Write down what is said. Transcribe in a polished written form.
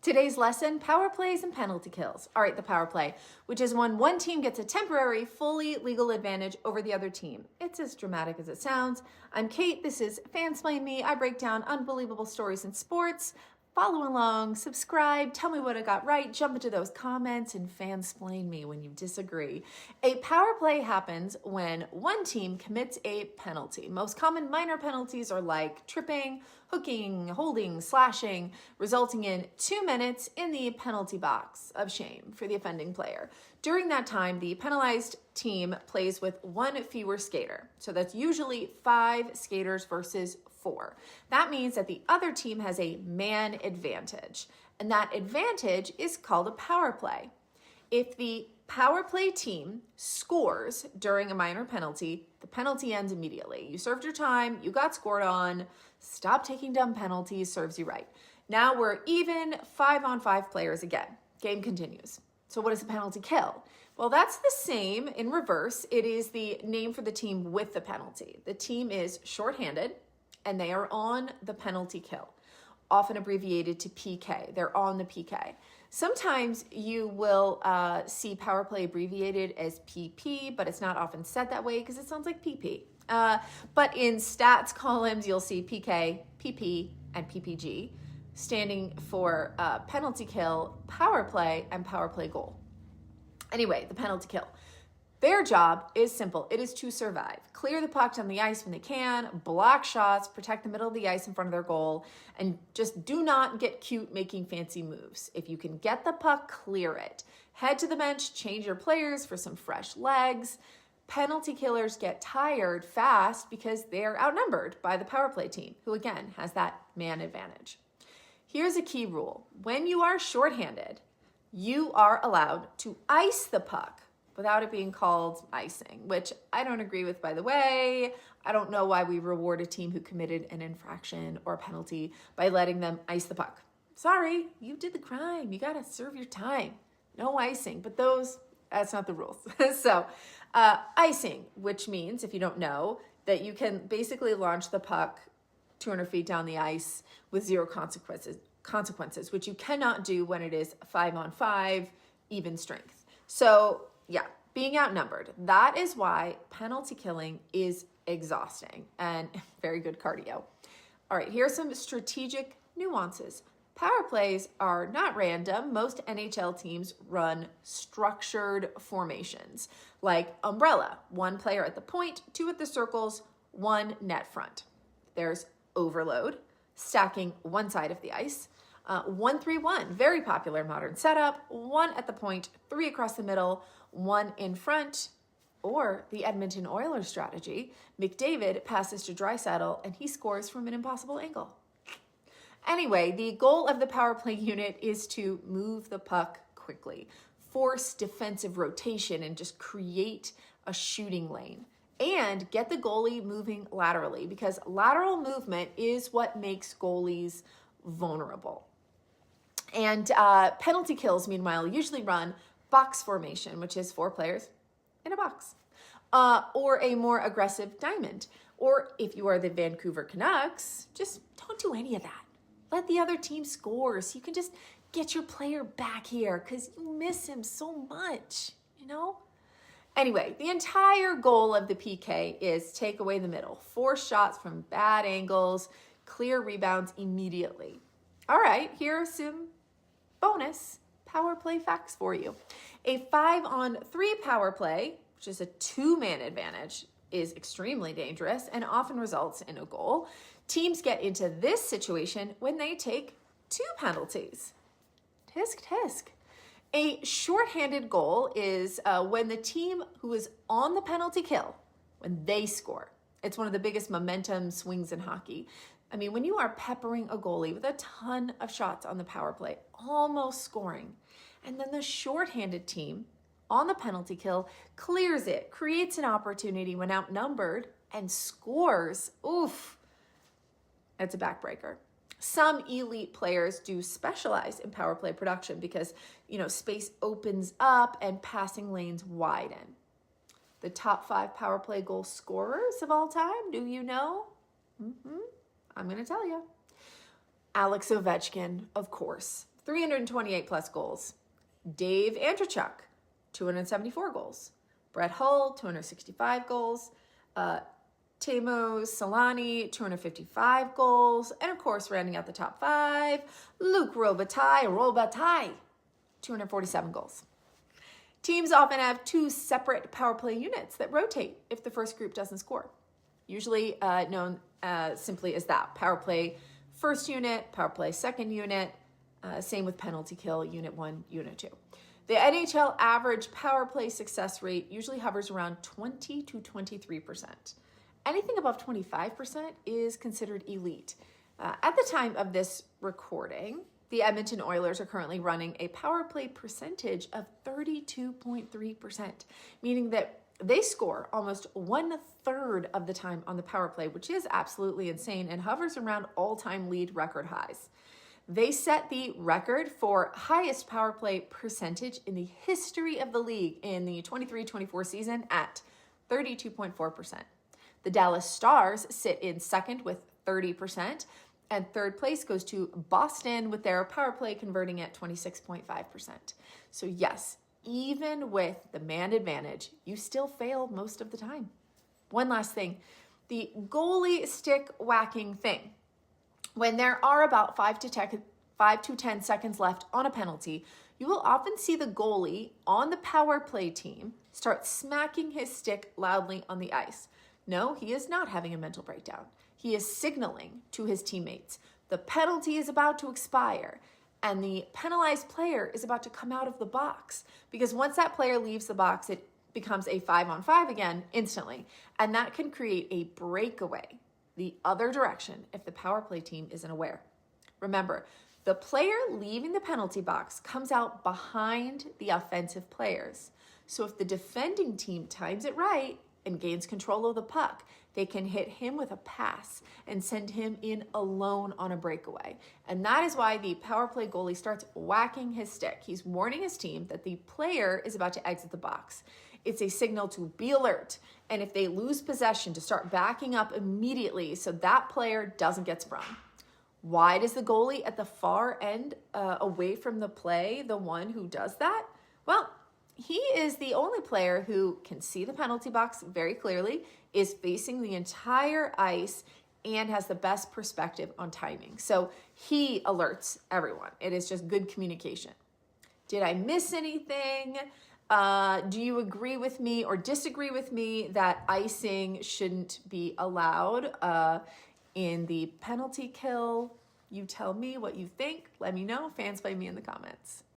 Today's lesson, power plays and penalty kills. All right, the power play, which is when one team gets a temporary, fully legal advantage over the other team. It's as dramatic as it sounds. I'm Kate, this is Fansplain Me. I break down unbelievable stories in sports. Follow along, subscribe, tell me what I got right, jump into those comments and fansplain me when you disagree. A power play happens when one team commits a penalty. Most common minor penalties are like tripping, hooking, holding, slashing, resulting in 2 minutes in the penalty box of shame for the offending player. During that time, the penalized team plays with one fewer skater. So that's usually 5 skaters versus 4. That means that the other team has a man advantage, and that advantage is called a power play. If the power play team scores during a minor penalty, the penalty ends immediately. You served your time, you got scored on, stop taking dumb penalties, serves you right. Now we're even 5-on-5 players again. Game continues. So what is a penalty kill? Well, that's the same in reverse. It is the name for the team with the penalty. The team is shorthanded, and they are on the penalty kill, often abbreviated to PK. They're on the PK. Sometimes you will see power play abbreviated as PP, but it's not often said that way because it sounds like PP. But in stats columns, you'll see PK, PP, and PPG, standing for penalty kill, power play, and power play goal. Anyway, the penalty kill. Their job is simple. It is to survive. Clear the puck on the ice when they can, block shots, protect the middle of the ice in front of their goal, and just do not get cute making fancy moves. If you can get the puck, clear it. Head to the bench, change your players for some fresh legs. Penalty killers get tired fast because they're outnumbered by the power play team, who again has that man advantage. Here's a key rule. When you are shorthanded, you are allowed to ice the puck without it being called icing, which I don't agree with, by the way. I don't know why we reward a team who committed an infraction or penalty by letting them ice the puck. Sorry, you did the crime. You gotta serve your time. No icing, but that's not the rules. So icing, which means, if you don't know, that you can basically launch the puck 200 feet down the ice with 0 consequences, which you cannot do when it is 5-on-5, even strength. So yeah, being outnumbered. That is why penalty killing is exhausting and very good cardio. All right, here's some strategic nuances. Power plays are not random. Most NHL teams run structured formations like umbrella, 1 player at the point, 2 at the circles, 1 net front. There's overload, stacking one side of the ice. 1-3-1, very popular modern setup. 1 at the point, 3 across the middle, 1 in front. Or the Edmonton Oilers strategy, McDavid passes to Draisaitl and he scores from an impossible angle. Anyway, the goal of the power play unit is to move the puck quickly, force defensive rotation, and just create a shooting lane. And get the goalie moving laterally, because lateral movement is what makes goalies vulnerable. And penalty kills, meanwhile, usually run box formation, which is 4 players in a box, or a more aggressive diamond. Or if you are the Vancouver Canucks, just don't do any of that. Let the other team score so you can just get your player back here because you miss him so much, you know? Anyway, the entire goal of the PK is take away the middle, force shots from bad angles, clear rebounds immediately. All right, here are some bonus power play facts for you. A 5-on-3 power play, which is a 2-man advantage, is extremely dangerous and often results in a goal. Teams get into this situation when they take 2 penalties. Tisk, tisk. A shorthanded goal is when the team who is on the penalty kill, when they score. It's one of the biggest momentum swings in hockey. I mean, when you are peppering a goalie with a ton of shots on the power play, almost scoring, and then the shorthanded team on the penalty kill clears it, creates an opportunity when outnumbered, and scores, oof, it's a backbreaker. Some elite players do specialize in power play production because, space opens up and passing lanes widen. The top 5 power play goal scorers of all time, do you know? I'm going to tell you. Alex Ovechkin, of course. 328 plus goals. Dave Andrechuk, 274 goals. Brett Hull, 265 goals. Teemu Selanne, 255 goals. And of course, rounding out the top 5, Luc Robitaille, 247 goals. Teams often have 2 separate power play units that rotate if the first group doesn't score. Usually known simply as that. Power play first unit, power play second unit, same with penalty kill, unit 1, unit 2. The NHL average power play success rate usually hovers around 20 to 23%. Anything above 25% is considered elite. At the time of this recording, the Edmonton Oilers are currently running a power play percentage of 32.3%, meaning that they score almost 1/3 of the time on the power play, which is absolutely insane and hovers around all-time lead record highs. They set the record for highest power play percentage in the history of the league in the 23-24 season at 32.4%. The Dallas Stars sit in second with 30%, and third place goes to Boston with their power play converting at 26.5%. So yes, even with the man advantage, you still fail most of the time. One last thing, the goalie stick whacking thing. When there are about 5 to 10 seconds left on a penalty, you will often see the goalie on the power play team start smacking his stick loudly on the ice. No, he is not having a mental breakdown. He is signaling to his teammates. The penalty is about to expire, and the penalized player is about to come out of the box. Because once that player leaves the box, it becomes a 5-on-5 again instantly. And that can create a breakaway the other direction if the power play team isn't aware. Remember, the player leaving the penalty box comes out behind the offensive players. So if the defending team times it right and gains control of the puck, they can hit him with a pass and send him in alone on a breakaway. And that is why the power play goalie starts whacking his stick. He's warning his team that the player is about to exit the box. It's a signal to be alert. And if they lose possession, to start backing up immediately so that player doesn't get sprung. Why does the goalie at the far end away from the play the one who does that? Well, he is the only player who can see the penalty box very clearly, is facing the entire ice, and has the best perspective on timing. So he alerts everyone. It is just good communication. Did I miss anything? Do you agree with me or disagree with me that icing shouldn't be allowed in the penalty kill? You tell me what you think. Let me know. Fans play me in the comments.